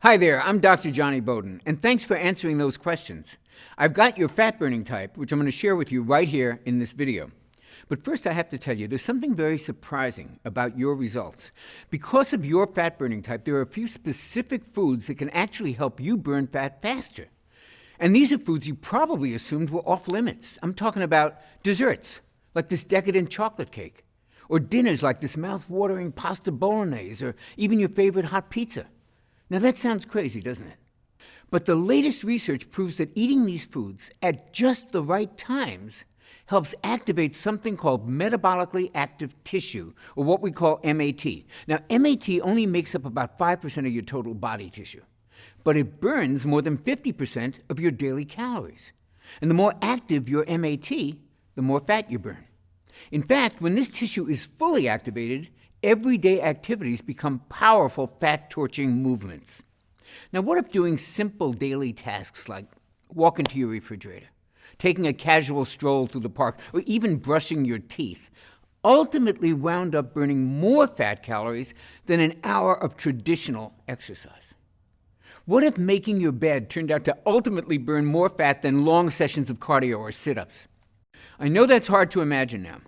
Hi there, I'm Dr. Johnny Bowden, and thanks for answering those questions. I've got your fat-burning type, which I'm going to share with you right here in this video. But first I have to tell you, there's something very surprising about your results. Because of your fat-burning type, there are a few specific foods that can actually help you burn fat faster. And these are foods you probably assumed were off limits. I'm talking about desserts, like this decadent chocolate cake, or dinners like this mouth-watering pasta bolognese, or even your favorite hot pizza. Now that sounds crazy, doesn't it? But the latest research proves that eating these foods at just the right times helps activate something called metabolically active tissue, or what we call MAT. Now, MAT only makes up about 5% of your total body tissue, but it burns more than 50% of your daily calories. And the more active your MAT, the more fat you burn. In fact, when this tissue is fully activated, everyday activities become powerful fat-torching movements. Now, what if doing simple daily tasks like walking to your refrigerator, taking a casual stroll through the park, or even brushing your teeth ultimately wound up burning more fat calories than an hour of traditional exercise? What if making your bed turned out to ultimately burn more fat than long sessions of cardio or sit-ups? I know that's hard to imagine now.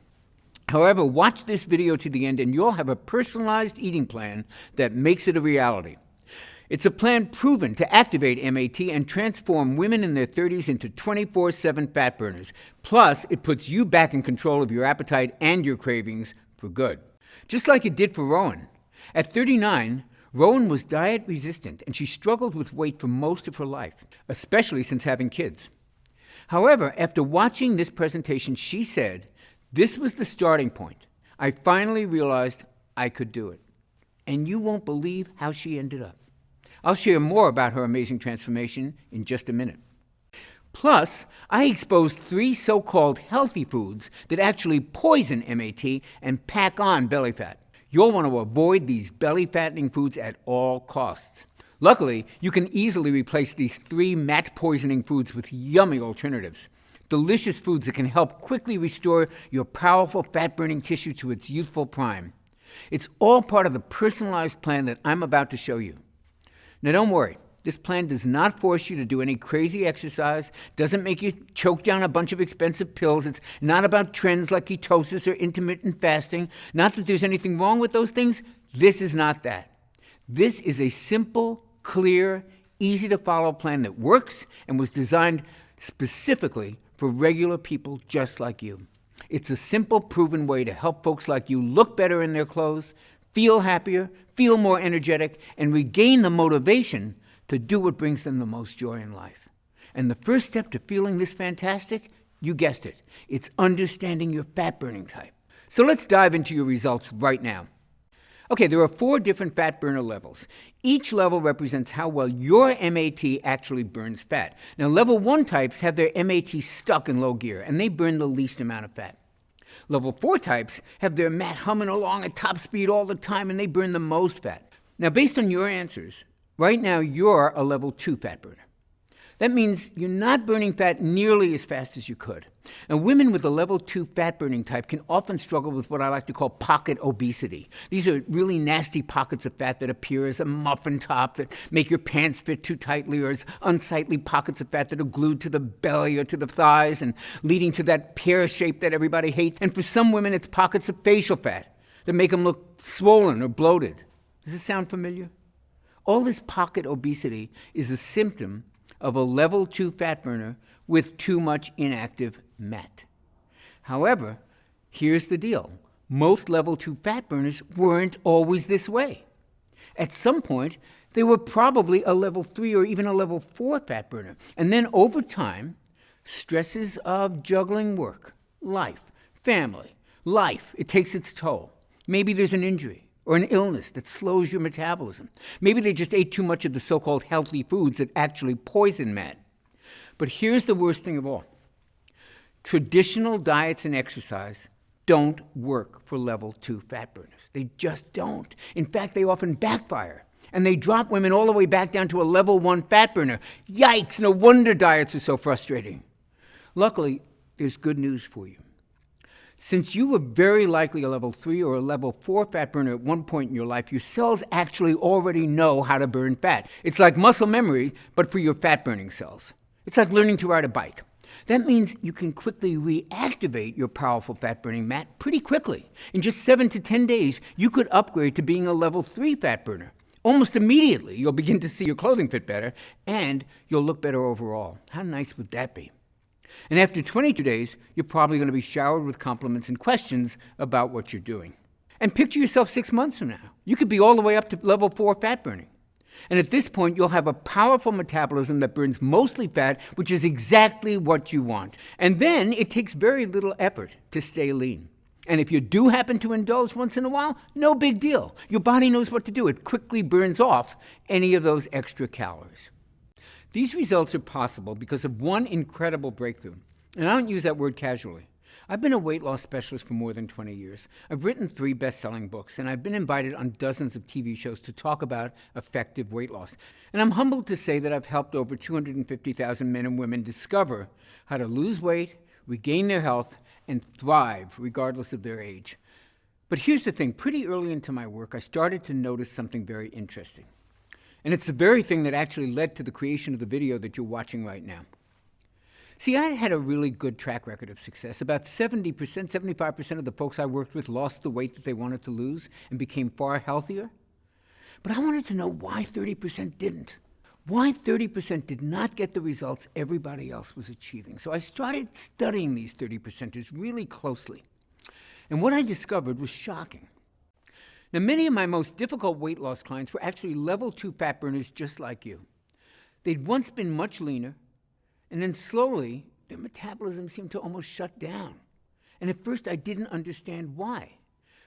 However, watch this video to the end and you'll have a personalized eating plan that makes it a reality. It's a plan proven to activate MAT and transform women in their 30s into 24/7 fat burners. Plus, it puts you back in control of your appetite and your cravings for good. Just like it did for Rowan. At 39, Rowan was diet resistant and she struggled with weight for most of her life, especially since having kids. However, after watching this presentation, she said, "This was the starting point. I finally realized I could do it." And you won't believe how she ended up. I'll share more about her amazing transformation in just a minute. Plus, I exposed 3 so-called healthy foods that actually poison MAT and pack on belly fat. You'll want to avoid these belly-fattening foods at all costs. Luckily, you can easily replace these 3 mat-poisoning foods with yummy alternatives. Delicious foods that can help quickly restore your powerful fat-burning tissue to its youthful prime. It's all part of the personalized plan that I'm about to show you. Now don't worry, this plan does not force you to do any crazy exercise, doesn't make you choke down a bunch of expensive pills, it's not about trends like ketosis or intermittent fasting. Not that there's anything wrong with those things, this is not that. This is a simple, clear, easy-to-follow plan that works and was designed specifically for regular people just like you. It's a simple, proven way to help folks like you look better in their clothes, feel happier, feel more energetic, and regain the motivation to do what brings them the most joy in life. And the first step to feeling this fantastic, you guessed it, it's understanding your fat-burning type. So let's dive into your results right now. Okay, there are 4 different fat burner levels. Each level represents how well your MAT actually burns fat. Now, level 1 types have their MAT stuck in low gear, and they burn the least amount of fat. Level 4 types have their MAT humming along at top speed all the time, and they burn the most fat. Now, based on your answers, right now you're a level 2 fat burner. That means you're not burning fat nearly as fast as you could. And women with a level 2 fat-burning type can often struggle with what I like to call pocket obesity. These are really nasty pockets of fat that appear as a muffin top that make your pants fit too tightly, or as unsightly pockets of fat that are glued to the belly or to the thighs and leading to that pear shape that everybody hates. And for some women, it's pockets of facial fat that make them look swollen or bloated. Does this sound familiar? All this pocket obesity is a symptom of a level 2 fat burner with too much inactive MAT. However, here's the deal. Most level 2 fat burners weren't always this way. At some point, they were probably a level 3 or even a level 4 fat burner. And then over time, stresses of juggling work, life, family, life, it takes its toll. Maybe there's an injury or an illness that slows your metabolism. Maybe they just ate too much of the so-called healthy foods that actually poison MAT. But here's the worst thing of all. Traditional diets and exercise don't work for level 2 fat burners. They just don't. In fact, they often backfire. And they drop women all the way back down to a level 1 fat burner. Yikes, no wonder diets are so frustrating. Luckily, there's good news for you. Since you were very likely a level 3 or a level 4 fat burner at one point in your life, your cells actually already know how to burn fat. It's like muscle memory, but for your fat-burning cells. It's like learning to ride a bike. That means you can quickly reactivate your powerful fat-burning mat pretty quickly. In just 7 to 10 days, you could upgrade to being a level 3 fat burner. Almost immediately, you'll begin to see your clothing fit better, and you'll look better overall. How nice would that be? And after 22 days, you're probably going to be showered with compliments and questions about what you're doing. And picture yourself 6 months from now. You could be all the way up to level 4 fat burning. And at this point, you'll have a powerful metabolism that burns mostly fat, which is exactly what you want. And then it takes very little effort to stay lean. And if you do happen to indulge once in a while, no big deal. Your body knows what to do. It quickly burns off any of those extra calories. These results are possible because of one incredible breakthrough. And I don't use that word casually. I've been a weight loss specialist for more than 20 years. I've written 3 best-selling books, and I've been invited on dozens of TV shows to talk about effective weight loss. And I'm humbled to say that I've helped over 250,000 men and women discover how to lose weight, regain their health, and thrive regardless of their age. But here's the thing. Pretty early into my work, I started to notice something very interesting. And it's the very thing that actually led to the creation of the video that you're watching right now. See, I had a really good track record of success. About 70%, 75% of the folks I worked with lost the weight that they wanted to lose and became far healthier. But I wanted to know why 30% didn't. Why 30% did not get the results everybody else was achieving. So I started studying these 30%ers really closely. And what I discovered was shocking. Now, many of my most difficult weight loss clients were actually level 2 fat burners just like you. They'd once been much leaner, and then slowly their metabolism seemed to almost shut down. And at first I didn't understand why.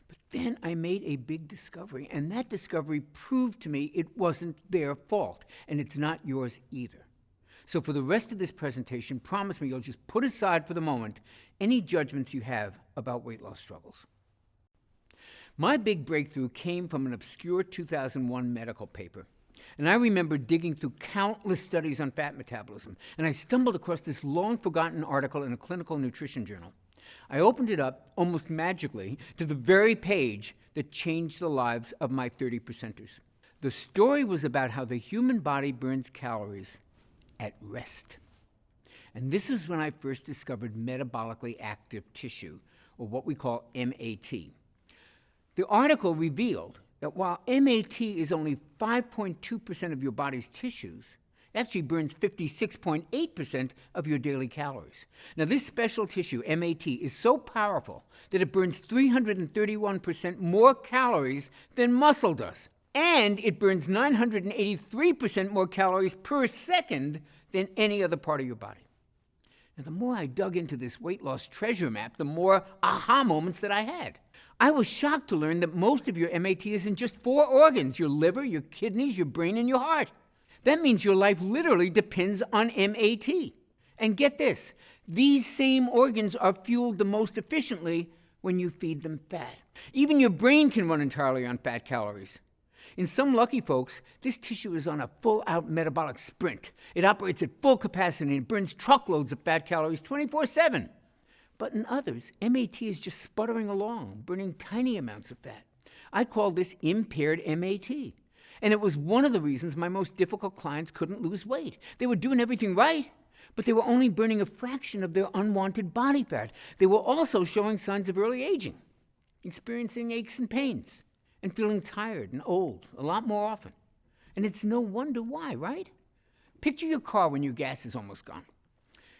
But then I made a big discovery, and that discovery proved to me it wasn't their fault, and it's not yours either. So for the rest of this presentation, promise me you'll just put aside for the moment any judgments you have about weight loss struggles. My big breakthrough came from an obscure 2001 medical paper. And I remember digging through countless studies on fat metabolism, and I stumbled across this long-forgotten article in a clinical nutrition journal. I opened it up almost magically to the very page that changed the lives of my 30%ers. The story was about how the human body burns calories at rest. And this is when I first discovered metabolically active tissue, or what we call MAT. The article revealed that while MAT is only 5.2% of your body's tissues, it actually burns 56.8% of your daily calories. Now, this special tissue, MAT, is so powerful that it burns 331% more calories than muscle does. And it burns 983% more calories per second than any other part of your body. Now, the more I dug into this weight loss treasure map, the more aha moments that I had. I was shocked to learn that most of your MAT is in just 4 organs: your liver, your kidneys, your brain, and your heart. That means your life literally depends on MAT. And get this, these same organs are fueled the most efficiently when you feed them fat. Even your brain can run entirely on fat calories. In some lucky folks, this tissue is on a full-out metabolic sprint. It operates at full capacity and burns truckloads of fat calories 24/7. But in others, MAT is just sputtering along, burning tiny amounts of fat. I call this impaired MAT. And it was one of the reasons my most difficult clients couldn't lose weight. They were doing everything right, but they were only burning a fraction of their unwanted body fat. They were also showing signs of early aging, experiencing aches and pains, and feeling tired and old a lot more often. And it's no wonder why, right? Picture your car when your gas is almost gone.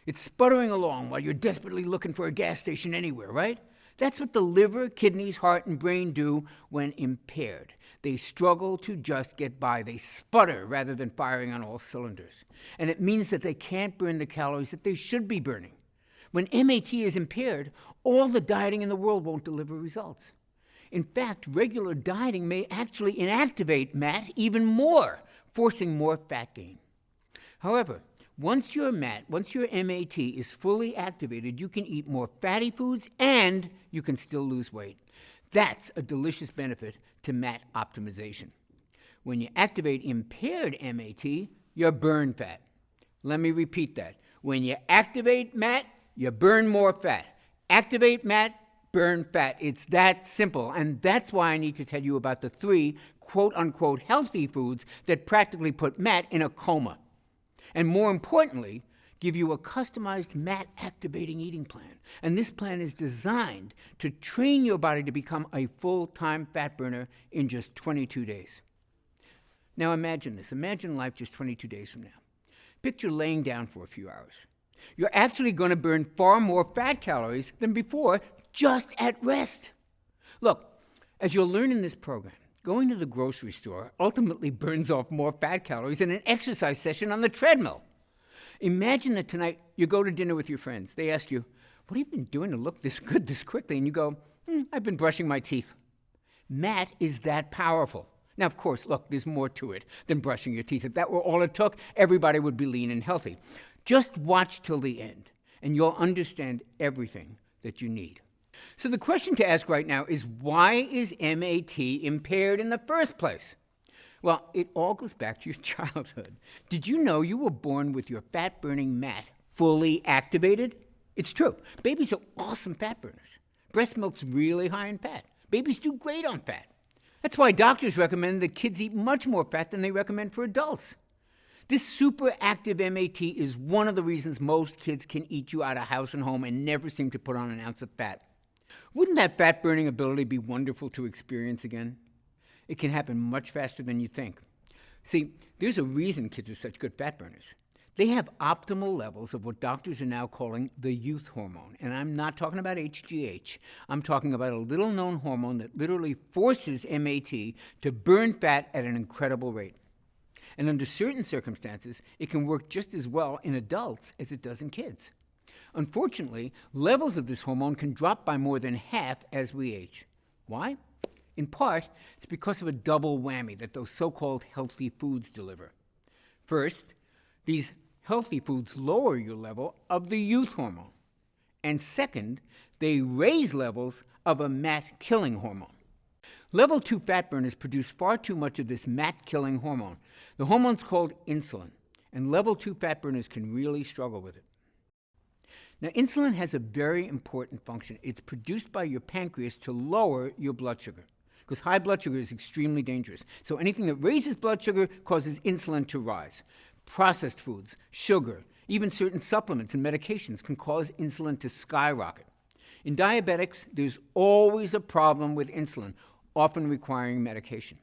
It's sputtering along while you're desperately looking for a gas station anywhere, right? That's what the liver, kidneys, heart, and brain do when impaired. They struggle to just get by. They sputter rather than firing on all cylinders. And it means that they can't burn the calories that they should be burning. When MAT is impaired, all the dieting in the world won't deliver results. In fact, regular dieting may actually inactivate MAT even more, forcing more fat gain. However, once your MAT is fully activated, you can eat more fatty foods and you can still lose weight. That's a delicious benefit to MAT optimization. When you activate impaired MAT, you burn fat. Let me repeat that. When you activate MAT, you burn more fat. Activate MAT, burn fat. It's that simple. And that's why I need to tell you about the 3 quote-unquote healthy foods that practically put Matt in a coma. And more importantly, give you a customized Matt-activating eating plan. And this plan is designed to train your body to become a full-time fat burner in just 22 days. Now imagine this. Imagine life just 22 days from now. Picture laying down for a few hours. You're actually going to burn far more fat calories than before just at rest. Look, as you'll learn in this program, going to the grocery store ultimately burns off more fat calories than an exercise session on the treadmill. Imagine that tonight you go to dinner with your friends. They ask you, what have you been doing to look this good this quickly? And you go, I've been brushing my teeth. Matt is that powerful. Now, of course, look, there's more to it than brushing your teeth. If that were all it took, everybody would be lean and healthy. Just watch till the end, and you'll understand everything that you need. So the question to ask right now is, why is MAT impaired in the first place? Well, it all goes back to your childhood. Did you know you were born with your fat-burning Matt fully activated? It's true. Babies are awesome fat burners. Breast milk's really high in fat. Babies do great on fat. That's why doctors recommend that kids eat much more fat than they recommend for adults. This super active MAT is one of the reasons most kids can eat you out of house and home and never seem to put on an ounce of fat. Wouldn't that fat-burning ability be wonderful to experience again? It can happen much faster than you think. See, there's a reason kids are such good fat burners. They have optimal levels of what doctors are now calling the youth hormone. And I'm not talking about HGH. I'm talking about a little-known hormone that literally forces MAT to burn fat at an incredible rate. And under certain circumstances, it can work just as well in adults as it does in kids. Unfortunately, levels of this hormone can drop by more than half as we age. Why? In part, it's because of a double whammy that those so-called healthy foods deliver. First, these healthy foods lower your level of the youth hormone. And second, they raise levels of a MAT-killing hormone. Level 2 fat burners produce far too much of this MAT-killing hormone. The hormone's called insulin, and level 2 fat burners can really struggle with it. Now, insulin has a very important function. It's produced by your pancreas to lower your blood sugar, because high blood sugar is extremely dangerous. So anything that raises blood sugar causes insulin to rise. Processed foods, sugar, even certain supplements and medications can cause insulin to skyrocket. In diabetics, there's always a problem with insulin, often requiring medication.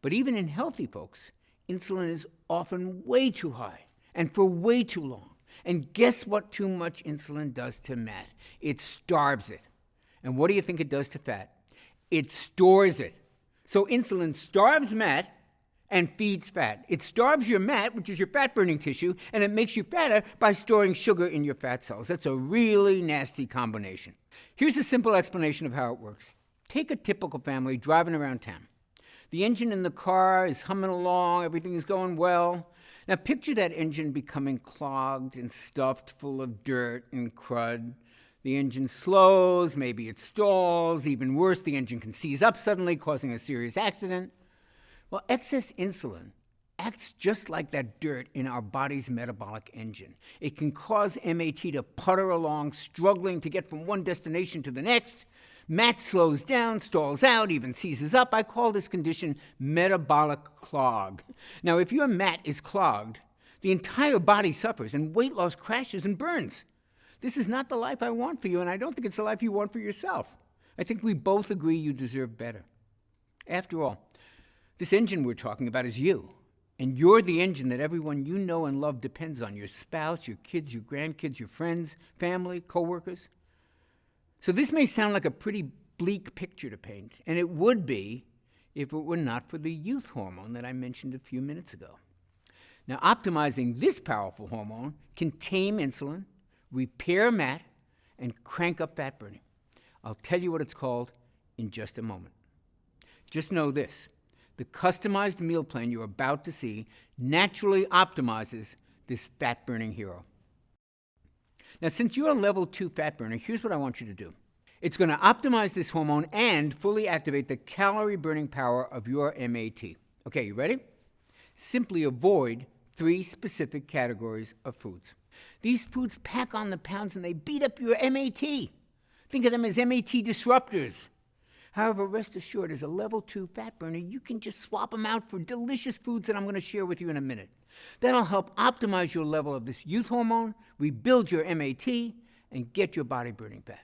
But even in healthy folks, insulin is often way too high and for way too long. And guess what too much insulin does to Matt? It starves it. And what do you think it does to fat? It stores it. So insulin starves Matt and feeds fat. It starves your Matt, which is your fat-burning tissue, and it makes you fatter by storing sugar in your fat cells. That's a really nasty combination. Here's a simple explanation of how it works. Take a typical family driving around town. The engine in the car is humming along, everything is going well. Now picture that engine becoming clogged and stuffed full of dirt and crud. The engine slows, maybe it stalls. Even worse, the engine can seize up suddenly, causing a serious accident. Well, excess insulin acts just like that dirt in our body's metabolic engine. It can cause MAT to putter along, struggling to get from one destination to the next. Matt slows down, stalls out, even seizes up. I call this condition metabolic clog. Now, if your Matt is clogged, the entire body suffers and weight loss crashes and burns. This is not the life I want for you, and I don't think it's the life you want for yourself. I think we both agree you deserve better. After all, this engine we're talking about is you, and you're the engine that everyone you know and love depends on, your spouse, your kids, your grandkids, your friends, family, coworkers. So this may sound like a pretty bleak picture to paint, and it would be if it were not for the youth hormone that I mentioned a few minutes ago. Now, optimizing this powerful hormone can tame insulin, repair Matt, and crank up fat burning. I'll tell you what it's called in just a moment. Just know this. The customized meal plan you're about to see naturally optimizes this fat-burning hero. Now, since you're a level 2 fat burner, here's what I want you to do. It's going to optimize this hormone and fully activate the calorie-burning power of your MAT. Okay, you ready? Simply avoid 3 specific categories of foods. These foods pack on the pounds and they beat up your MAT. Think of them as MAT disruptors. However, rest assured, as a level 2 fat burner, you can just swap them out for delicious foods that I'm going to share with you in a minute. That'll help optimize your level of this youth hormone, rebuild your MAT, and get your body burning fat.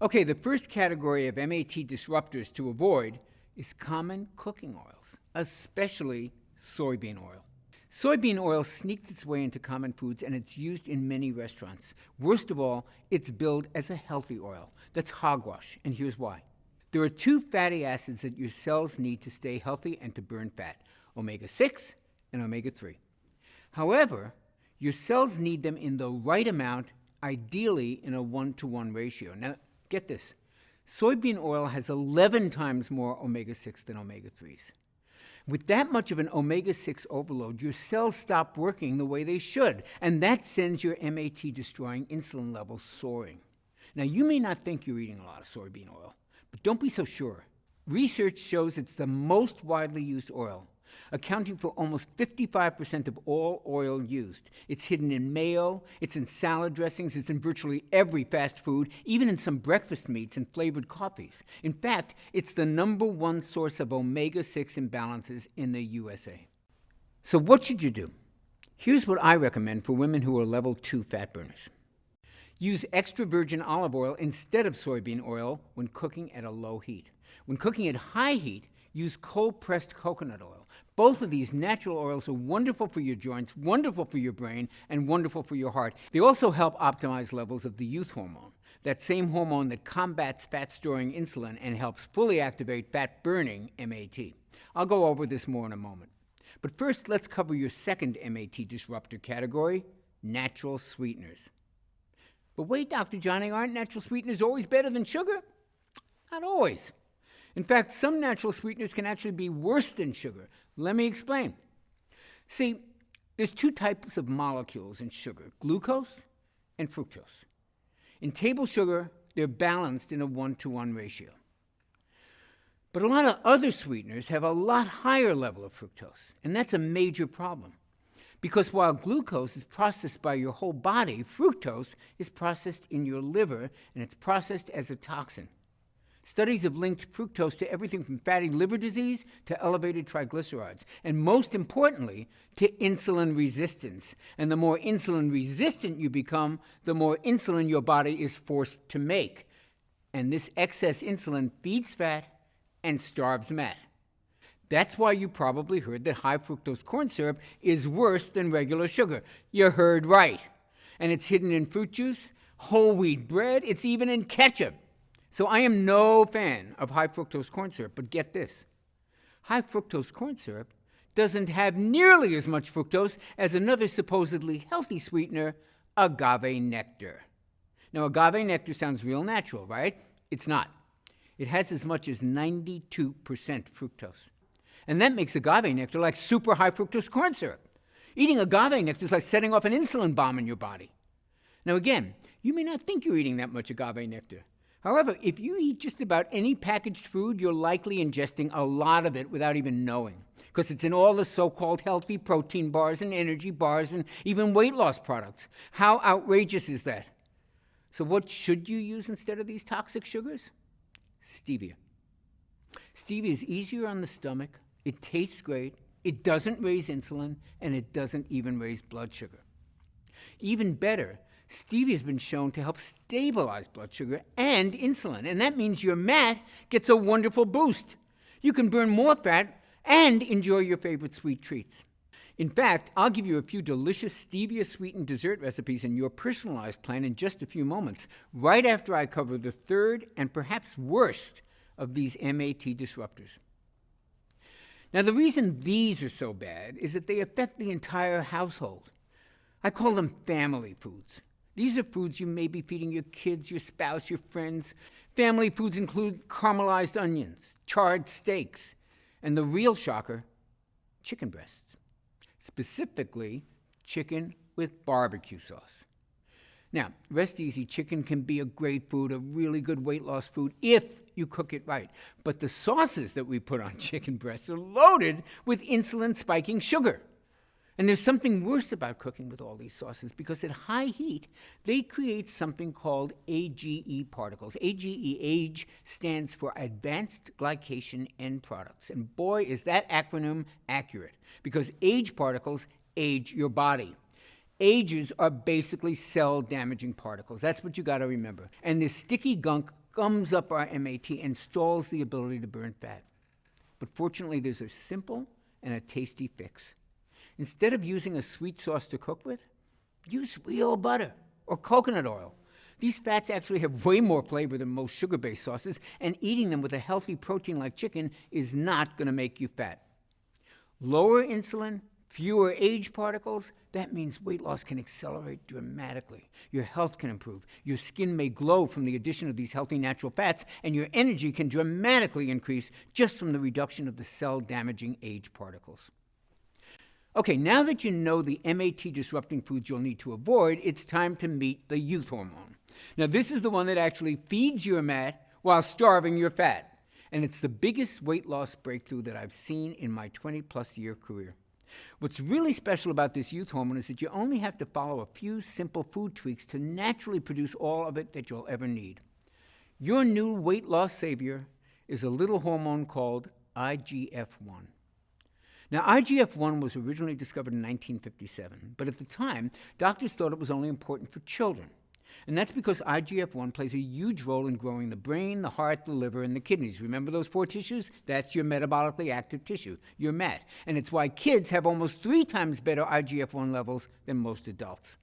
Okay, the first category of MAT disruptors to avoid is common cooking oils, especially soybean oil. Soybean oil sneaks its way into common foods, and it's used in many restaurants. Worst of all, it's billed as a healthy oil. That's hogwash, and here's why. There are 2 fatty acids that your cells need to stay healthy and to burn fat, omega-6 and omega-3. However, your cells need them in the right amount, ideally in a 1-to-1 ratio. Now, get this. Soybean oil has 11 times more omega-6 than omega-3s. With that much of an omega-6 overload, your cells stop working the way they should, and that sends your MAT-destroying insulin levels soaring. Now, you may not think you're eating a lot of soybean oil, but don't be so sure. Research shows it's the most widely used oil, accounting for almost 55% of all oil used. It's hidden in mayo, it's in salad dressings, it's in virtually every fast food, even in some breakfast meats and flavored coffees. In fact, it's the #1 source of omega-6 imbalances in the USA. So what should you do? Here's what I recommend for women who are level 2 fat burners. Use extra virgin olive oil instead of soybean oil when cooking at a low heat. When cooking at high heat, use cold-pressed coconut oil. Both of these natural oils are wonderful for your joints, wonderful for your brain, and wonderful for your heart. They also help optimize levels of the youth hormone, that same hormone that combats fat-storing insulin and helps fully activate fat-burning MAT. I'll go over this more in a moment. But first, let's cover your second MAT disruptor category, natural sweeteners. But wait, Dr. Johnny, aren't natural sweeteners always better than sugar? Not always. In fact, some natural sweeteners can actually be worse than sugar. Let me explain. See, there's 2 types of molecules in sugar, glucose and fructose. In table sugar, they're balanced in a 1-to-1 ratio. But a lot of other sweeteners have a lot higher level of fructose, and that's a major problem. Because while glucose is processed by your whole body, fructose is processed in your liver, and it's processed as a toxin. Studies have linked fructose to everything from fatty liver disease to elevated triglycerides, and most importantly, to insulin resistance. And the more insulin resistant you become, the more insulin your body is forced to make. And this excess insulin feeds fat and starves fat. That's why you probably heard that high fructose corn syrup is worse than regular sugar. You heard right. And it's hidden in fruit juice, whole wheat bread, it's even in ketchup. So I am no fan of high fructose corn syrup, but get this. High fructose corn syrup doesn't have nearly as much fructose as another supposedly healthy sweetener, agave nectar. Now, agave nectar sounds real natural, right? It's not. It has as much as 92% fructose. And that makes agave nectar like super high fructose corn syrup. Eating agave nectar is like setting off an insulin bomb in your body. Now again, you may not think you're eating that much agave nectar. However, if you eat just about any packaged food, you're likely ingesting a lot of it without even knowing, because it's in all the so-called healthy protein bars and energy bars and even weight loss products. How outrageous is that? So what should you use instead of these toxic sugars? Stevia. Stevia is easier on the stomach, it tastes great, it doesn't raise insulin, and it doesn't even raise blood sugar. Even better, stevia has been shown to help stabilize blood sugar and insulin, and that means your MAT gets a wonderful boost. You can burn more fat and enjoy your favorite sweet treats. In fact, I'll give you a few delicious stevia-sweetened dessert recipes in your personalized plan in just a few moments, right after I cover the third and perhaps worst of these MAT disruptors. Now, the reason these are so bad is that they affect the entire household. I call them family foods. These are foods you may be feeding your kids, your spouse, your friends. Family foods include caramelized onions, charred steaks, and the real shocker, chicken breasts. Specifically, chicken with barbecue sauce. Now, rest easy, chicken can be a great food, a really good weight loss food, if you cook it right. But the sauces that we put on chicken breasts are loaded with insulin-spiking sugar. And there's something worse about cooking with all these sauces, because at high heat, they create something called AGE particles. AGE stands for Advanced Glycation End Products. And boy, is that acronym accurate, because age particles age your body. Ages are basically cell-damaging particles. That's what you got to remember. And this sticky gunk gums up our MAT and stalls the ability to burn fat. But fortunately, there's a simple and a tasty fix. Instead of using a sweet sauce to cook with, use real butter or coconut oil. These fats actually have way more flavor than most sugar-based sauces, and eating them with a healthy protein like chicken is not going to make you fat. Lower insulin, fewer age particles, that means weight loss can accelerate dramatically. Your health can improve. Your skin may glow from the addition of these healthy natural fats, and your energy can dramatically increase just from the reduction of the cell-damaging age particles. Okay, now that you know the MAT-disrupting foods you'll need to avoid, it's time to meet the youth hormone. Now, this is the one that actually feeds your MAT while starving your fat. And it's the biggest weight loss breakthrough that I've seen in my 20-plus year career. What's really special about this youth hormone is that you only have to follow a few simple food tweaks to naturally produce all of it that you'll ever need. Your new weight loss savior is a little hormone called IGF-1. Now, IGF-1 was originally discovered in 1957, but at the time, doctors thought it was only important for children. And that's because IGF-1 plays a huge role in growing the brain, the heart, the liver, and the kidneys. Remember those 4 tissues? That's your metabolically active tissue, your MAT. And it's why kids have almost 3 times better IGF-1 levels than most adults.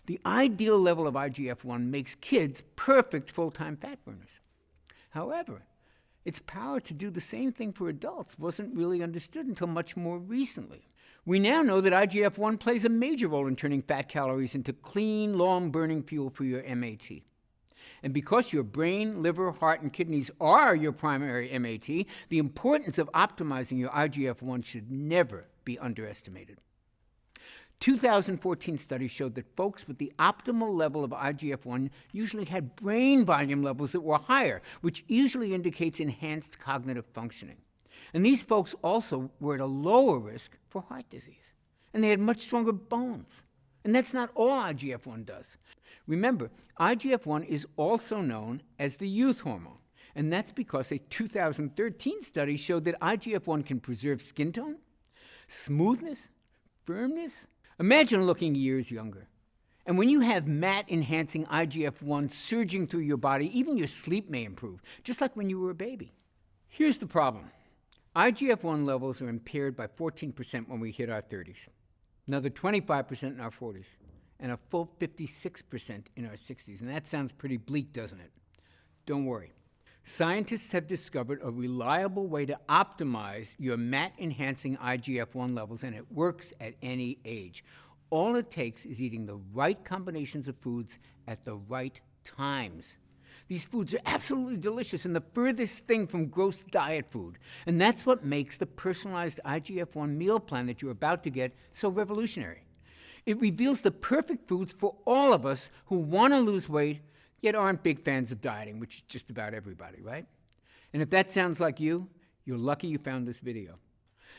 The ideal level of IGF-1 makes kids perfect full-time fat burners. However, its power to do the same thing for adults wasn't really understood until much more recently. We now know that IGF-1 plays a major role in turning fat calories into clean, long-burning fuel for your MAT. And because your brain, liver, heart, and kidneys are your primary MAT, the importance of optimizing your IGF-1 should never be underestimated. 2014 studies showed that folks with the optimal level of IGF-1 usually had brain volume levels that were higher, which usually indicates enhanced cognitive functioning. And these folks also were at a lower risk for heart disease. And they had much stronger bones. And that's not all IGF-1 does. Remember, IGF-1 is also known as the youth hormone. And that's because a 2013 study showed that IGF-1 can preserve skin tone, smoothness, firmness. Imagine looking years younger. And when you have MAT-enhancing IGF-1 surging through your body, even your sleep may improve, just like when you were a baby. Here's the problem. IGF-1 levels are impaired by 14% when we hit our 30s, another 25% in our 40s, and a full 56% in our 60s. And that sounds pretty bleak, doesn't it? Don't worry. Scientists have discovered a reliable way to optimize your MAT-enhancing IGF-1 levels, and it works at any age. All it takes is eating the right combinations of foods at the right times. These foods are absolutely delicious and the furthest thing from gross diet food. And that's what makes the personalized IGF-1 meal plan that you're about to get so revolutionary. It reveals the perfect foods for all of us who want to lose weight, yet aren't big fans of dieting, which is just about everybody, right? And if that sounds like you, you're lucky you found this video.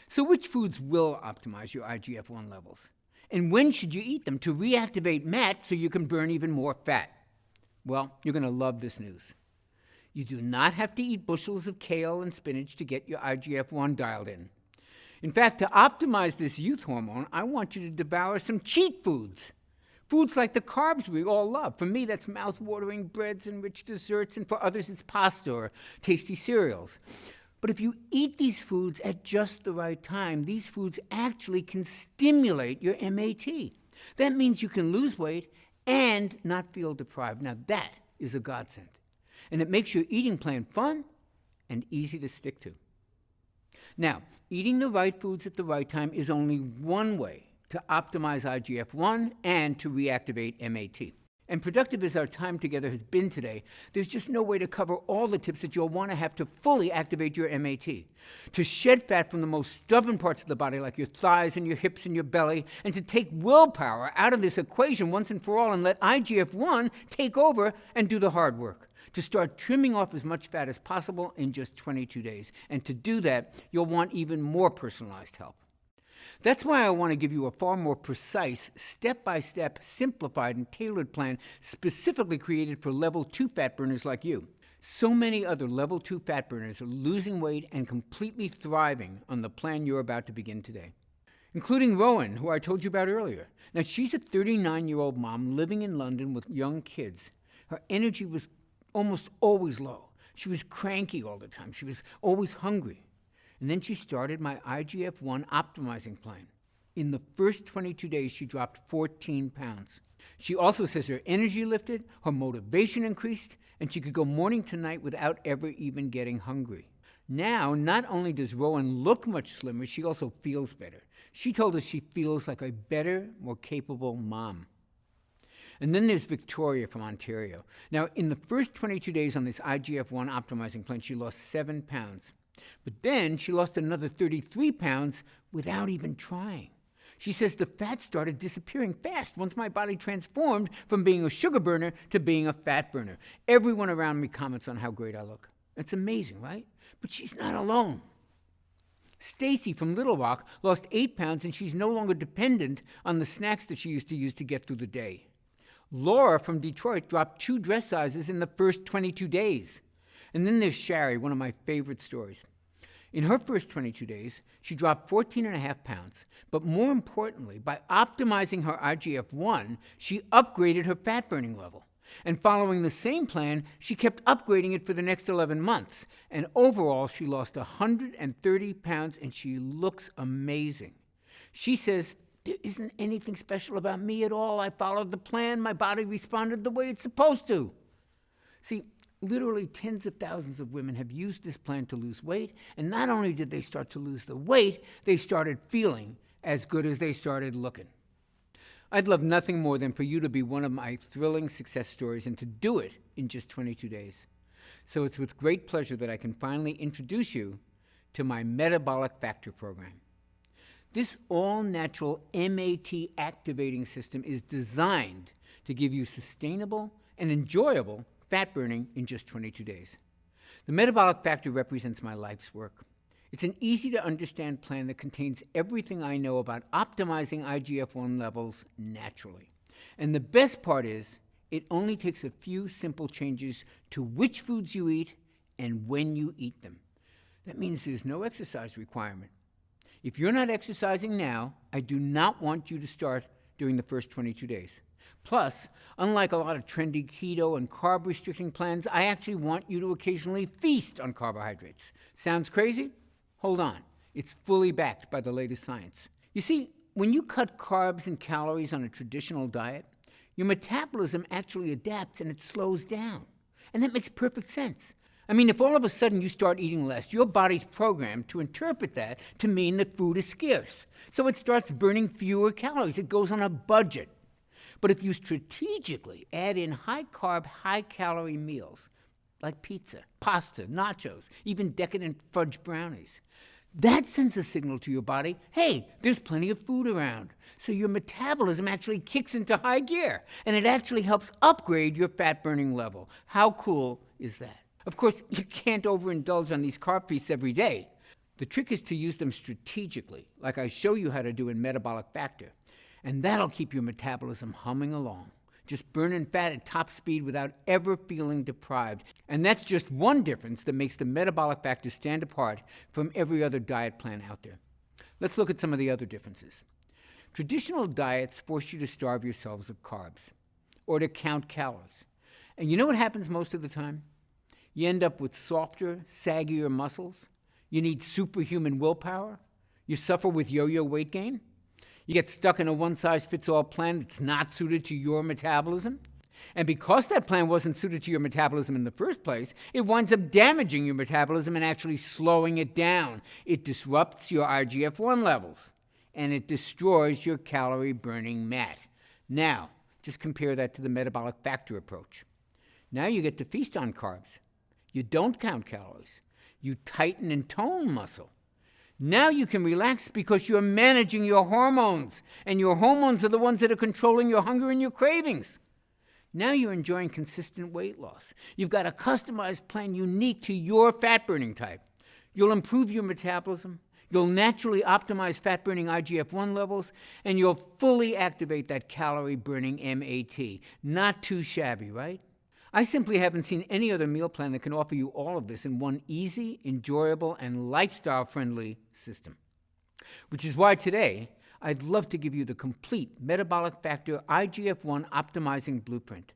So which foods will optimize your IGF-1 levels? And when should you eat them to reactivate MAT so you can burn even more fat? Well, you're going to love this news. You do not have to eat bushels of kale and spinach to get your IGF-1 dialed in. In fact, to optimize this youth hormone, I want you to devour some cheat foods. Foods like the carbs we all love. For me, that's mouth-watering breads and rich desserts, and for others, it's pasta or tasty cereals. But if you eat these foods at just the right time, these foods actually can stimulate your MAT. That means you can lose weight and not feel deprived. Now, that is a godsend. And it makes your eating plan fun and easy to stick to. Now, eating the right foods at the right time is only one way to optimize IGF-1 and to reactivate MAT. And productive as our time together has been today, there's just no way to cover all the tips that you'll want to have to fully activate your MAT. To shed fat from the most stubborn parts of the body, like your thighs and your hips and your belly, and to take willpower out of this equation once and for all and let IGF-1 take over and do the hard work. To start trimming off as much fat as possible in just 22 days. And to do that, you'll want even more personalized help. That's why I want to give you a far more precise, step-by-step, simplified, and tailored plan specifically created for level 2 fat burners like you. So many other level 2 fat burners are losing weight and completely thriving on the plan you're about to begin today, including Rowan, who I told you about earlier. Now, she's a 39-year-old mom living in London with young kids. Her energy was almost always low. She was cranky all the time. She was always hungry. And then she started my IGF-1 optimizing plan. In the first 22 days, she dropped 14 pounds. She also says her energy lifted, her motivation increased, and she could go morning to night without ever even getting hungry. Now, not only does Rowan look much slimmer, she also feels better. She told us she feels like a better, more capable mom. And then there's Victoria from Ontario. Now, in the first 22 days on this IGF-1 optimizing plan, she lost 7 pounds. But then she lost another 33 pounds without even trying. She says the fat started disappearing fast once my body transformed from being a sugar burner to being a fat burner. Everyone around me comments on how great I look. It's amazing, right? But she's not alone. Stacy from Little Rock lost 8 pounds, and she's no longer dependent on the snacks that she used to use to get through the day. Laura from Detroit dropped 2 dress sizes in the first 22 days. And then there's Shari, one of my favorite stories. In her first 22 days, she dropped 14.5 pounds. But more importantly, by optimizing her IGF-1, she upgraded her fat-burning level. And following the same plan, she kept upgrading it for the next 11 months. And overall, she lost 130 pounds, and she looks amazing. She says, "There isn't anything special about me at all. I followed the plan. My body responded the way it's supposed to." See, literally tens of thousands of women have used this plan to lose weight, and not only did they start to lose the weight, they started feeling as good as they started looking. I'd love nothing more than for you to be one of my thrilling success stories and to do it in just 22 days. So it's with great pleasure that I can finally introduce you to my Metabolic Factor program. This all-natural MAT activating system is designed to give you sustainable and enjoyable fat burning in just 22 days. The Metabolic Factor represents my life's work. It's an easy-to-understand plan that contains everything I know about optimizing IGF-1 levels naturally. And the best part is, it only takes a few simple changes to which foods you eat and when you eat them. That means there's no exercise requirement. If you're not exercising now, I do not want you to start during the first 22 days. Plus, unlike a lot of trendy keto and carb-restricting plans, I actually want you to occasionally feast on carbohydrates. Sounds crazy? Hold on. It's fully backed by the latest science. You see, when you cut carbs and calories on a traditional diet, your metabolism actually adapts and it slows down. And that makes perfect sense. I mean, if all of a sudden you start eating less, your body's programmed to interpret that to mean that food is scarce. So it starts burning fewer calories. It goes on a budget. But if you strategically add in high-carb, high-calorie meals, like pizza, pasta, nachos, even decadent fudge brownies, that sends a signal to your body, hey, there's plenty of food around. So your metabolism actually kicks into high gear, and it actually helps upgrade your fat-burning level. How cool is that? Of course, you can't overindulge on these carb feasts every day. The trick is to use them strategically, like I show you how to do in Metabolic Factor. And that'll keep your metabolism humming along, just burning fat at top speed without ever feeling deprived. And that's just one difference that makes the Metabolic Factor stand apart from every other diet plan out there. Let's look at some of the other differences. Traditional diets force you to starve yourselves of carbs or to count calories. And you know what happens most of the time? You end up with softer, saggier muscles. You need superhuman willpower. You suffer with yo-yo weight gain. You get stuck in a one-size-fits-all plan that's not suited to your metabolism. And because that plan wasn't suited to your metabolism in the first place, it winds up damaging your metabolism and actually slowing it down. It disrupts your IGF-1 levels, and it destroys your calorie-burning mat. Now, just compare that to the Metabolic Factor approach. Now you get to feast on carbs. You don't count calories. You tighten and tone muscle. Now you can relax because you're managing your hormones, and your hormones are the ones that are controlling your hunger and your cravings. Now you're enjoying consistent weight loss. You've got a customized plan unique to your fat-burning type. You'll improve your metabolism, You'll naturally optimize fat-burning IGF-1 levels, and you'll fully activate that calorie-burning MAT. Not too shabby, right? I simply haven't seen any other meal plan that can offer you all of this in one easy, enjoyable, and lifestyle-friendly system. Which is why today, I'd love to give you the complete Metabolic Factor IGF-1 Optimizing Blueprint,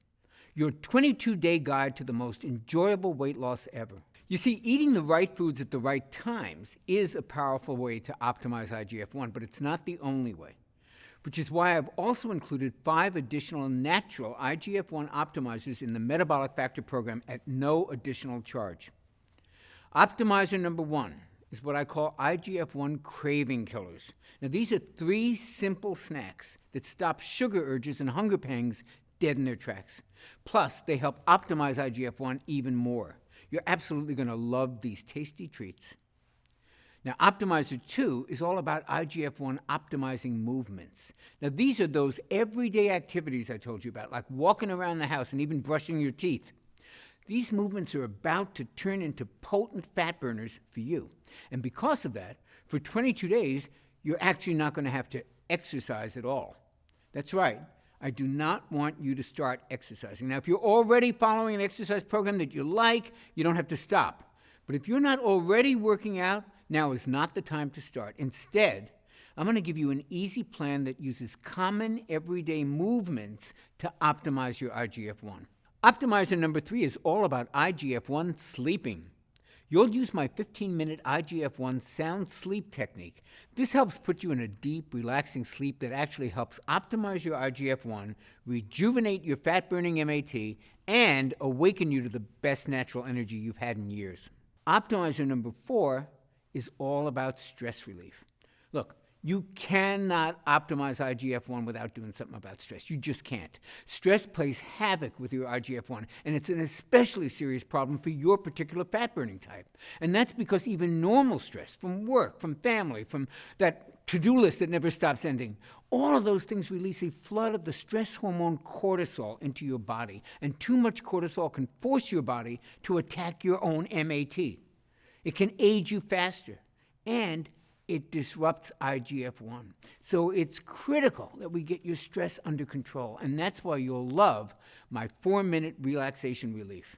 your 22-day guide to the most enjoyable weight loss ever. You see, eating the right foods at the right times is a powerful way to optimize IGF-1, but it's not the only way, which is why I've also included 5 additional natural IGF-1 optimizers in the Metabolic Factor program at no additional charge. Optimizer number 1 is what I call IGF-1 craving killers. Now, these are 3 simple snacks that stop sugar urges and hunger pangs dead in their tracks. Plus, they help optimize IGF-1 even more. You're absolutely going to love these tasty treats. Now, Optimizer 2 is all about IGF-1 optimizing movements. Now, these are those everyday activities I told you about, like walking around the house and even brushing your teeth. These movements are about to turn into potent fat burners for you. And because of that, for 22 days, you're actually not going to have to exercise at all. That's right. I do not want you to start exercising. Now, if you're already following an exercise program that you like, you don't have to stop. But if you're not already working out, now is not the time to start. Instead, I'm going to give you an easy plan that uses common everyday movements to optimize your IGF-1. Optimizer number 3 is all about IGF-1 sleeping. You'll use my 15-minute IGF-1 sound sleep technique. This helps put you in a deep, relaxing sleep that actually helps optimize your IGF-1, rejuvenate your fat-burning MAT, and awaken you to the best natural energy you've had in years. Optimizer number 4 is all about stress relief. Look, you cannot optimize IGF-1 without doing something about stress. You just can't. Stress plays havoc with your IGF-1, and it's an especially serious problem for your particular fat-burning type. And that's because even normal stress from work, from family, from that to-do list that never stops ending, all of those things release a flood of the stress hormone cortisol into your body, and too much cortisol can force your body to attack your own MAT. It can age you faster, and it disrupts IGF-1. So it's critical that we get your stress under control, and that's why you'll love my 4-minute relaxation relief.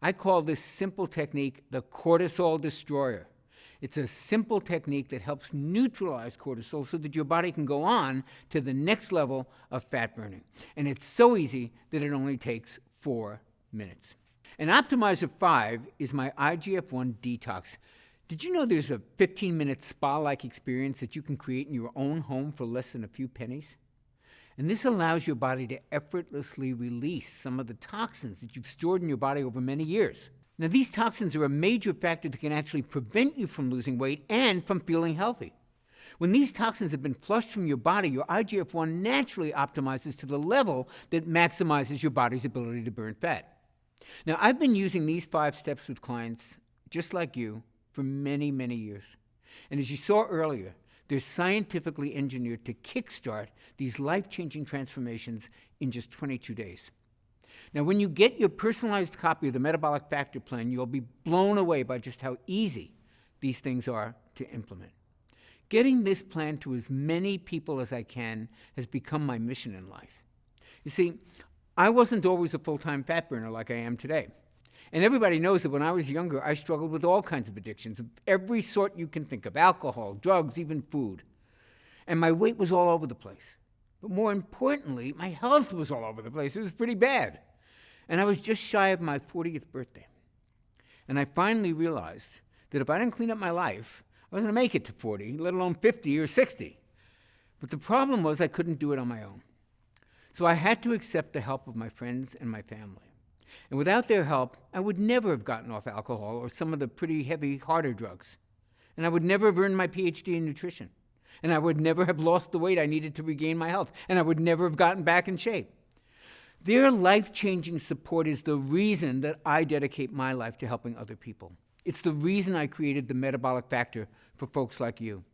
I call this simple technique the cortisol destroyer. It's a simple technique that helps neutralize cortisol so that your body can go on to the next level of fat burning. And it's so easy that it only takes 4 minutes. And Optimizer 5 is my IGF-1 detox. Did you know there's a 15-minute spa-like experience that you can create in your own home for less than a few pennies? And this allows your body to effortlessly release some of the toxins that you've stored in your body over many years. Now, these toxins are a major factor that can actually prevent you from losing weight and from feeling healthy. When these toxins have been flushed from your body, your IGF-1 naturally optimizes to the level that maximizes your body's ability to burn fat. Now, I've been using these 5 steps with clients just like you for many, many years. And as you saw earlier, they're scientifically engineered to kickstart these life-changing transformations in just 22 days. Now, when you get your personalized copy of the Metabolic Factor Plan, you'll be blown away by just how easy these things are to implement. Getting this plan to as many people as I can has become my mission in life. You see, I wasn't always a full-time fat burner like I am today. And everybody knows that when I was younger, I struggled with all kinds of addictions of every sort you can think of: alcohol, drugs, even food. And my weight was all over the place. But more importantly, my health was all over the place. It was pretty bad. And I was just shy of my 40th birthday. And I finally realized that if I didn't clean up my life, I wasn't going to make it to 40, let alone 50 or 60. But the problem was I couldn't do it on my own. So I had to accept the help of my friends and my family. And without their help, I would never have gotten off alcohol or some of the pretty heavy, harder drugs. And I would never have earned my PhD in nutrition. And I would never have lost the weight I needed to regain my health. And I would never have gotten back in shape. Their life-changing support is the reason that I dedicate my life to helping other people. It's the reason I created the Metabolic Factor for folks like you.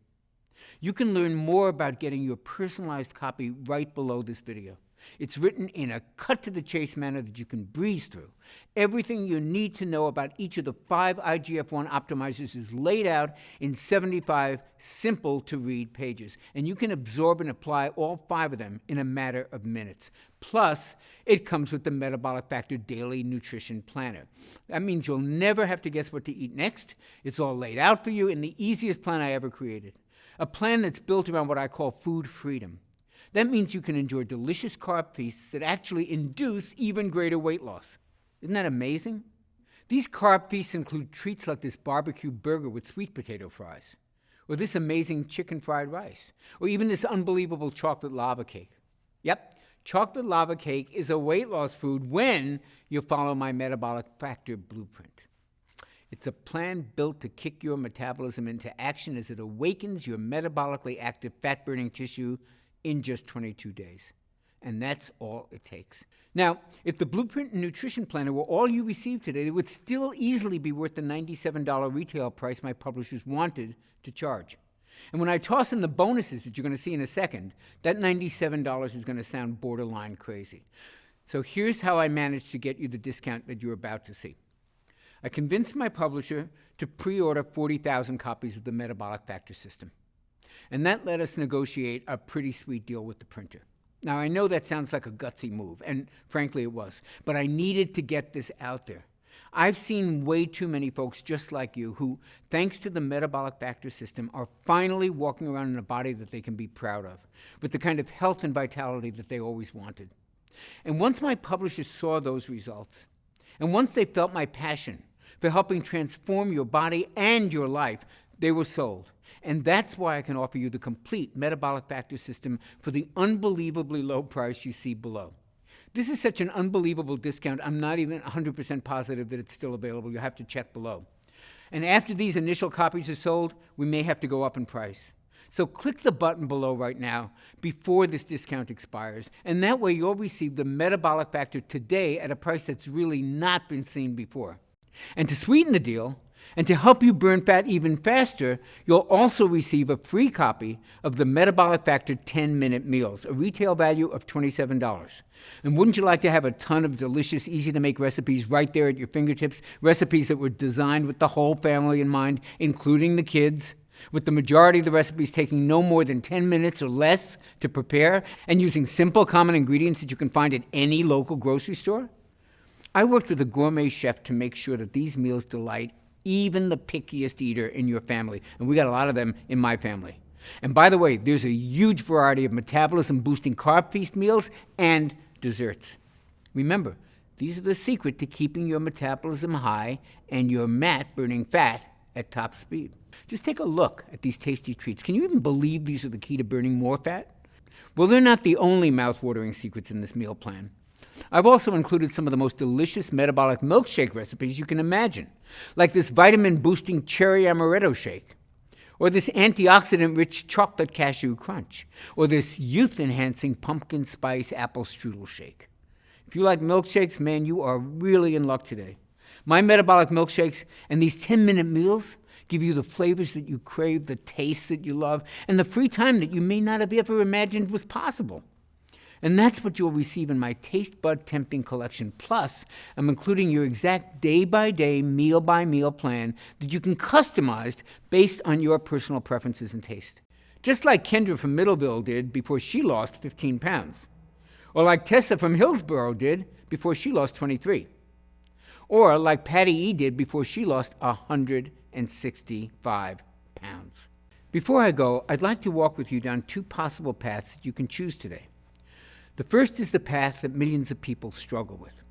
You can learn more about getting your personalized copy right below this video. It's written in a cut-to-the-chase manner that you can breeze through. Everything you need to know about each of the 5 IGF-1 optimizers is laid out in 75 simple-to-read pages, and you can absorb and apply all 5 of them in a matter of minutes. Plus, it comes with the Metabolic Factor Daily Nutrition Planner. That means you'll never have to guess what to eat next. It's all laid out for you in the easiest plan I ever created. A plan that's built around what I call food freedom. That means you can enjoy delicious carb feasts that actually induce even greater weight loss. Isn't that amazing? These carb feasts include treats like this barbecue burger with sweet potato fries, or this amazing chicken fried rice, or even this unbelievable chocolate lava cake. Yep, chocolate lava cake is a weight loss food when you follow my Metabolic Factor blueprint. It's a plan built to kick your metabolism into action as it awakens your metabolically active fat-burning tissue in just 22 days. And that's all it takes. Now, if the Blueprint and Nutrition Planner were all you received today, it would still easily be worth the $97 retail price my publishers wanted to charge. And when I toss in the bonuses that you're going to see in a second, that $97 is going to sound borderline crazy. So here's how I managed to get you the discount that you're about to see. I convinced my publisher to pre-order 40,000 copies of the Metabolic Factor system. And that let us negotiate a pretty sweet deal with the printer. Now, I know that sounds like a gutsy move, and frankly it was, but I needed to get this out there. I've seen way too many folks just like you who, thanks to the Metabolic Factor system, are finally walking around in a body that they can be proud of, with the kind of health and vitality that they always wanted. And once my publishers saw those results, and once they felt my passion for helping transform your body and your life, they were sold. And that's why I can offer you the complete Metabolic Factor system for the unbelievably low price you see below. This is such an unbelievable discount, I'm not even 100% positive that it's still available. You'll have to check below. And after these initial copies are sold, we may have to go up in price. So click the button below right now before this discount expires, and that way you'll receive the Metabolic Factor today at a price that's really not been seen before. And to sweeten the deal, and to help you burn fat even faster, you'll also receive a free copy of the Metabolic Factor 10-Minute Meals, a retail value of $27. And wouldn't you like to have a ton of delicious, easy-to-make recipes right there at your fingertips, recipes that were designed with the whole family in mind, including the kids, with the majority of the recipes taking no more than 10 minutes or less to prepare, and using simple, common ingredients that you can find at any local grocery store? I worked with a gourmet chef to make sure that these meals delight even the pickiest eater in your family, and we got a lot of them in my family. And by the way, there's a huge variety of metabolism-boosting carb feast meals and desserts. Remember, these are the secret to keeping your metabolism high and your mat burning fat at top speed. Just take a look at these tasty treats. Can you even believe these are the key to burning more fat? Well, they're not the only mouth-watering secrets in this meal plan. I've also included some of the most delicious metabolic milkshake recipes you can imagine, like this vitamin-boosting cherry amaretto shake, or this antioxidant-rich chocolate cashew crunch, or this youth-enhancing pumpkin spice apple strudel shake. If you like milkshakes, man, you are really in luck today. My metabolic milkshakes and these 10-minute meals give you the flavors that you crave, the taste that you love, and the free time that you may not have ever imagined was possible. And that's what you'll receive in my Taste Bud Tempting collection. Plus, I'm including your exact day-by-day, meal-by-meal plan that you can customize based on your personal preferences and taste. Just like Kendra from Middleville did before she lost 15 pounds. Or like Tessa from Hillsborough did before she lost 23. Or like Patty E. did before she lost 165 pounds. Before I go, I'd like to walk with you down 2 possible paths that you can choose today. The first is the path that millions of people struggle with.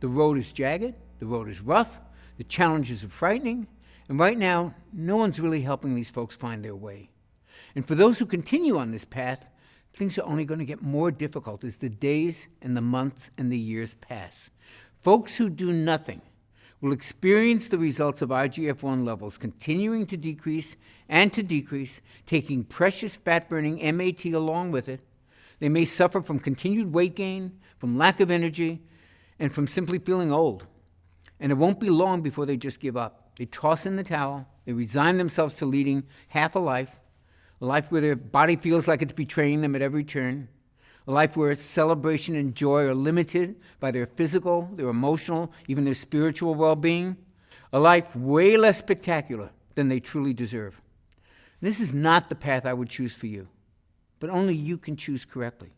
The road is jagged, the road is rough, the challenges are frightening, and right now, no one's really helping these folks find their way. And for those who continue on this path, things are only going to get more difficult as the days and the months and the years pass. Folks who do nothing will experience the results of IGF-1 levels continuing to decrease, taking precious fat-burning MAT along with it. They may suffer from continued weight gain, from lack of energy, and from simply feeling old. And it won't be long before they just give up. They toss in the towel, they resign themselves to leading half a life where their body feels like it's betraying them at every turn, A life where celebration and joy are limited by their physical, their emotional, even their spiritual well-being. A life way less spectacular than they truly deserve. This is not the path I would choose for you, but only you can choose correctly.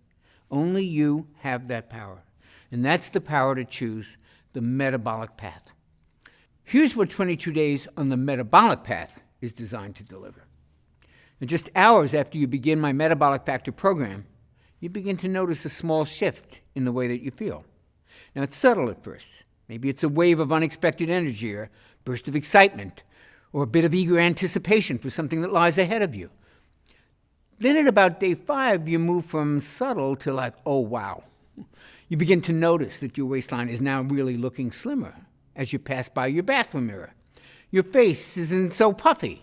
Only you have that power, and that's the power to choose the metabolic path. Here's what 22 days on the metabolic path is designed to deliver. And just hours after you begin my Metabolic Factor program, you begin to notice a small shift in the way that you feel. Now, it's subtle at first. Maybe it's a wave of unexpected energy or a burst of excitement or a bit of eager anticipation for something that lies ahead of you. Then at about day 5, you move from subtle to like, oh, wow. You begin to notice that your waistline is now really looking slimmer as you pass by your bathroom mirror. Your face isn't so puffy,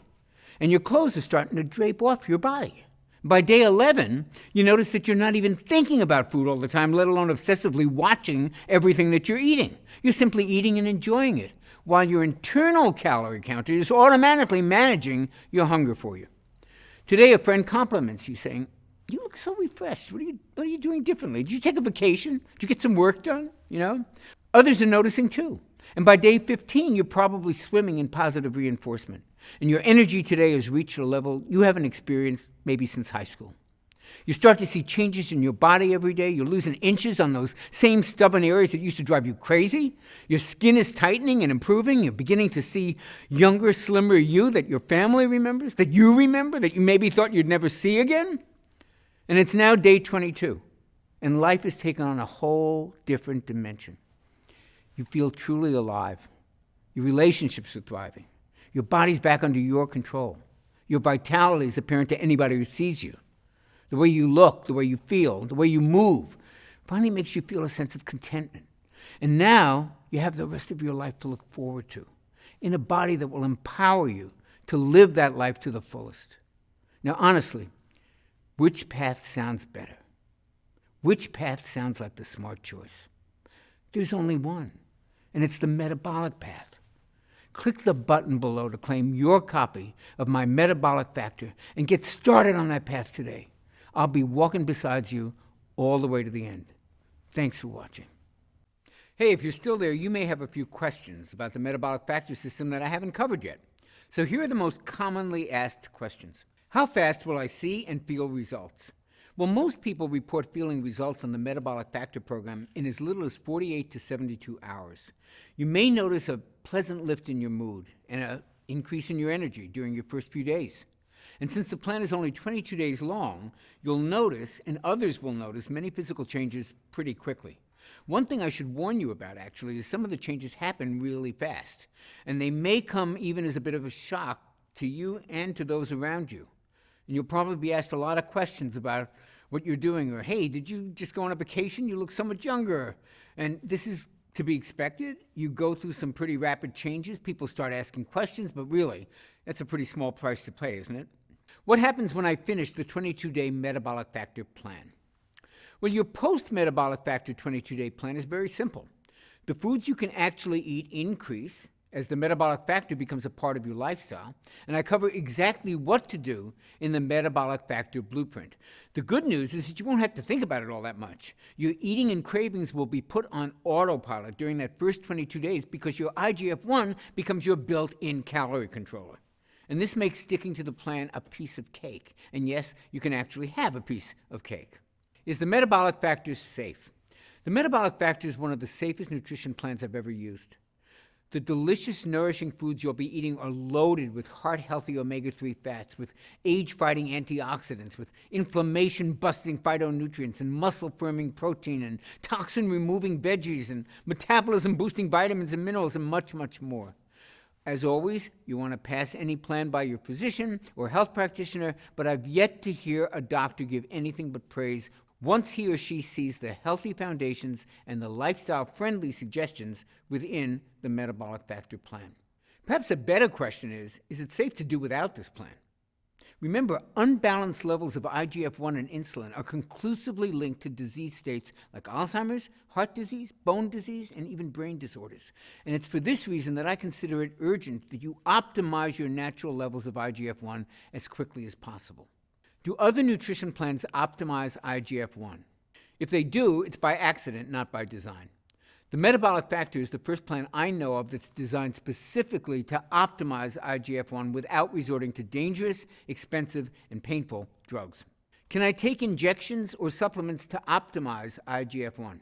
and your clothes are starting to drape off your body. By day 11, you notice that you're not even thinking about food all the time, let alone obsessively watching everything that you're eating. You're simply eating and enjoying it, while your internal calorie counter is automatically managing your hunger for you. Today, a friend compliments you, saying, "You look so refreshed. What are you doing differently? Did you take a vacation? Did you get some work done?" Others are noticing too. And by day 15, you're probably swimming in positive reinforcement. And your energy today has reached a level you haven't experienced maybe since high school. You start to see changes in your body every day. You're losing inches on those same stubborn areas that used to drive you crazy. Your skin is tightening and improving. You're beginning to see younger, slimmer you that your family remembers, that you remember, that you maybe thought you'd never see again. And it's now day 22, and life has taken on a whole different dimension. You feel truly alive. Your relationships are thriving. Your body's back under your control. Your vitality is apparent to anybody who sees you. The way you look, the way you feel, the way you move finally makes you feel a sense of contentment. And now you have the rest of your life to look forward to, in a body that will empower you to live that life to the fullest. Now, honestly, which path sounds better? Which path sounds like the smart choice? There's only one, and it's the metabolic path. Click the button below to claim your copy of my Metabolic Factor and get started on that path today. I'll be walking beside you all the way to the end. Thanks for watching. Hey, if you're still there, you may have a few questions about the Metabolic Factor system that I haven't covered yet. So here are the most commonly asked questions. How fast will I see and feel results? Well, most people report feeling results on the Metabolic Factor program in as little as 48 to 72 hours. You may notice a pleasant lift in your mood and an increase in your energy during your first few days. And since the plan is only 22 days long, you'll notice, and others will notice, many physical changes pretty quickly. One thing I should warn you about, actually, is some of the changes happen really fast, and they may come even as a bit of a shock to you and to those around you. And you'll probably be asked a lot of questions about what you're doing, or, hey, did you just go on a vacation? You look so much younger. And this is to be expected. You go through some pretty rapid changes. People start asking questions, but really, that's a pretty small price to pay, isn't it? What happens when I finish the 22-day Metabolic Factor plan? Well, your post-Metabolic Factor 22-day plan is very simple. The foods you can actually eat increase as the Metabolic Factor becomes a part of your lifestyle, and I cover exactly what to do in the Metabolic Factor blueprint. The good news is that you won't have to think about it all that much. Your eating and cravings will be put on autopilot during that first 22 days because your IGF-1 becomes your built-in calorie controller. And this makes sticking to the plan a piece of cake. And yes, you can actually have a piece of cake. Is the Metabolic Factor safe? The Metabolic Factor is one of the safest nutrition plans I've ever used. The delicious, nourishing foods you'll be eating are loaded with heart-healthy omega-3 fats, with age-fighting antioxidants, with inflammation-busting phytonutrients, and muscle-firming protein, and toxin-removing veggies, and metabolism-boosting vitamins and minerals, and much, much more. As always, you want to pass any plan by your physician or health practitioner, but I've yet to hear a doctor give anything but praise once he or she sees the healthy foundations and the lifestyle-friendly suggestions within the Metabolic Factor plan. Perhaps a better question is it safe to do without this plan? Remember, unbalanced levels of IGF-1 and insulin are conclusively linked to disease states like Alzheimer's, heart disease, bone disease, and even brain disorders. And it's for this reason that I consider it urgent that you optimize your natural levels of IGF-1 as quickly as possible. Do other nutrition plans optimize IGF-1? If they do, it's by accident, not by design. The Metabolic Factor is the first plan I know of that's designed specifically to optimize IGF-1 without resorting to dangerous, expensive, and painful drugs. Can I take injections or supplements to optimize IGF-1?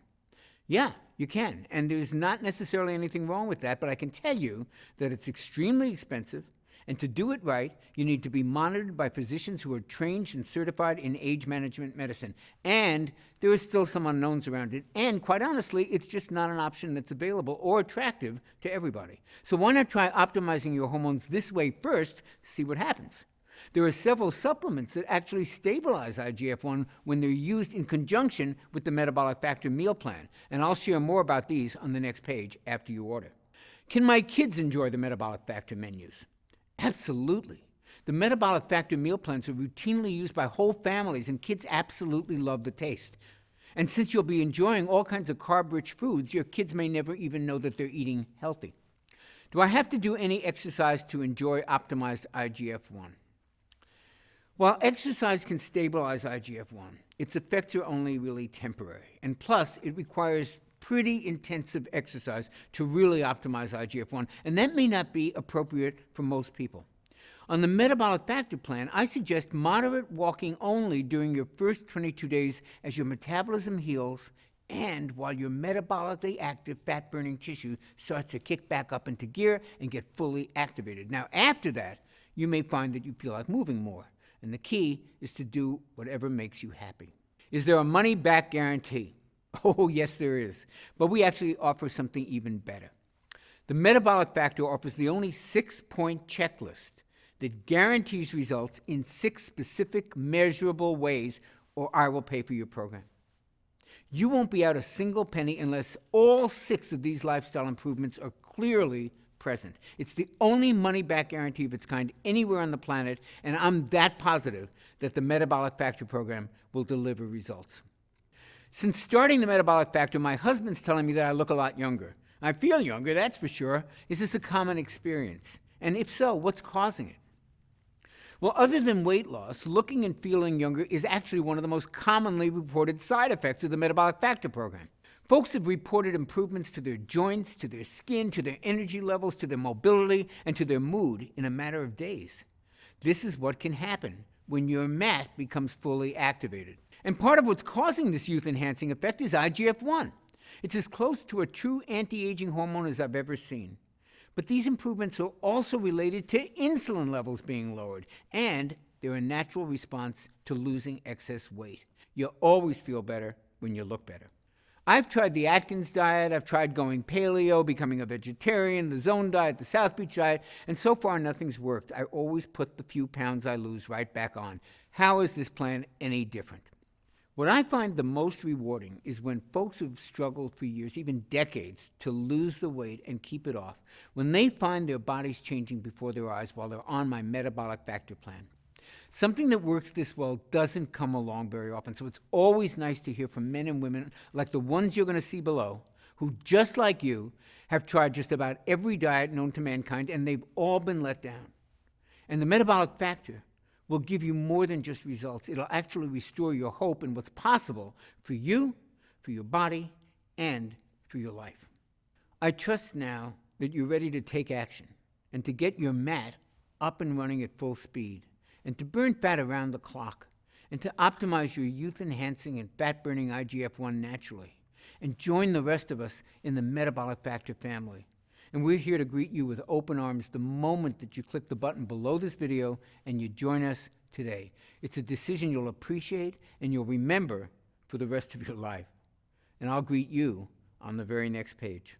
Yeah, you can, and there's not necessarily anything wrong with that, but I can tell you that it's extremely expensive, and to do it right, you need to be monitored by physicians who are trained and certified in age management medicine. And there are still some unknowns around it, and quite honestly, it's just not an option that's available or attractive to everybody. So why not try optimizing your hormones this way first, see what happens? There are several supplements that actually stabilize IGF-1 when they're used in conjunction with the Metabolic Factor meal plan, and I'll share more about these on the next page after you order. Can my kids enjoy the Metabolic Factor menus? Absolutely. The Metabolic Factor meal plans are routinely used by whole families, and kids absolutely love the taste. And since you'll be enjoying all kinds of carb-rich foods, your kids may never even know that they're eating healthy. Do I have to do any exercise to enjoy optimized IGF-1? While exercise can stabilize IGF-1, its effects are only really temporary. And plus, it requires pretty intensive exercise to really optimize IGF-1, and that may not be appropriate for most people. On the Metabolic Factor plan, I suggest moderate walking only during your first 22 days as your metabolism heals and while your metabolically active fat-burning tissue starts to kick back up into gear and get fully activated. Now, after that, you may find that you feel like moving more, and the key is to do whatever makes you happy. Is there a money-back guarantee? Oh, yes, there is. But we actually offer something even better. The Metabolic Factor offers the only 6-point checklist that guarantees results in 6 specific measurable ways, or I will pay for your program. You won't be out a single penny unless all 6 of these lifestyle improvements are clearly present. It's the only money-back guarantee of its kind anywhere on the planet, and I'm that positive that the Metabolic Factor program will deliver results. Since starting the Metabolic Factor, my husband's telling me that I look a lot younger. I feel younger, that's for sure. Is this a common experience? And if so, what's causing it? Well, other than weight loss, looking and feeling younger is actually one of the most commonly reported side effects of the Metabolic Factor program. Folks have reported improvements to their joints, to their skin, to their energy levels, to their mobility, and to their mood in a matter of days. This is what can happen when your MAT becomes fully activated. And part of what's causing this youth-enhancing effect is IGF-1. It's as close to a true anti-aging hormone as I've ever seen. But these improvements are also related to insulin levels being lowered, and they're a natural response to losing excess weight. You'll always feel better when you look better. I've tried the Atkins diet, I've tried going paleo, becoming a vegetarian, the Zone diet, the South Beach diet, and so far nothing's worked. I always put the few pounds I lose right back on. How is this plan any different? What I find the most rewarding is when folks who've struggled for years, even decades, to lose the weight and keep it off, when they find their bodies changing before their eyes while they're on my Metabolic Factor plan. Something that works this well doesn't come along very often, so it's always nice to hear from men and women like the ones you're going to see below, who, just like you, have tried just about every diet known to mankind, and they've all been let down. And the Metabolic Factor will give you more than just results. It'll actually restore your hope in what's possible for you, for your body, and for your life. I trust now that you're ready to take action and to get your MAT up and running at full speed, and to burn fat around the clock, and to optimize your youth-enhancing and fat-burning IGF-1 naturally, and join the rest of us in the Metabolic Factor family. And we're here to greet you with open arms the moment that you click the button below this video and you join us today. It's a decision you'll appreciate and you'll remember for the rest of your life. And I'll greet you on the very next page.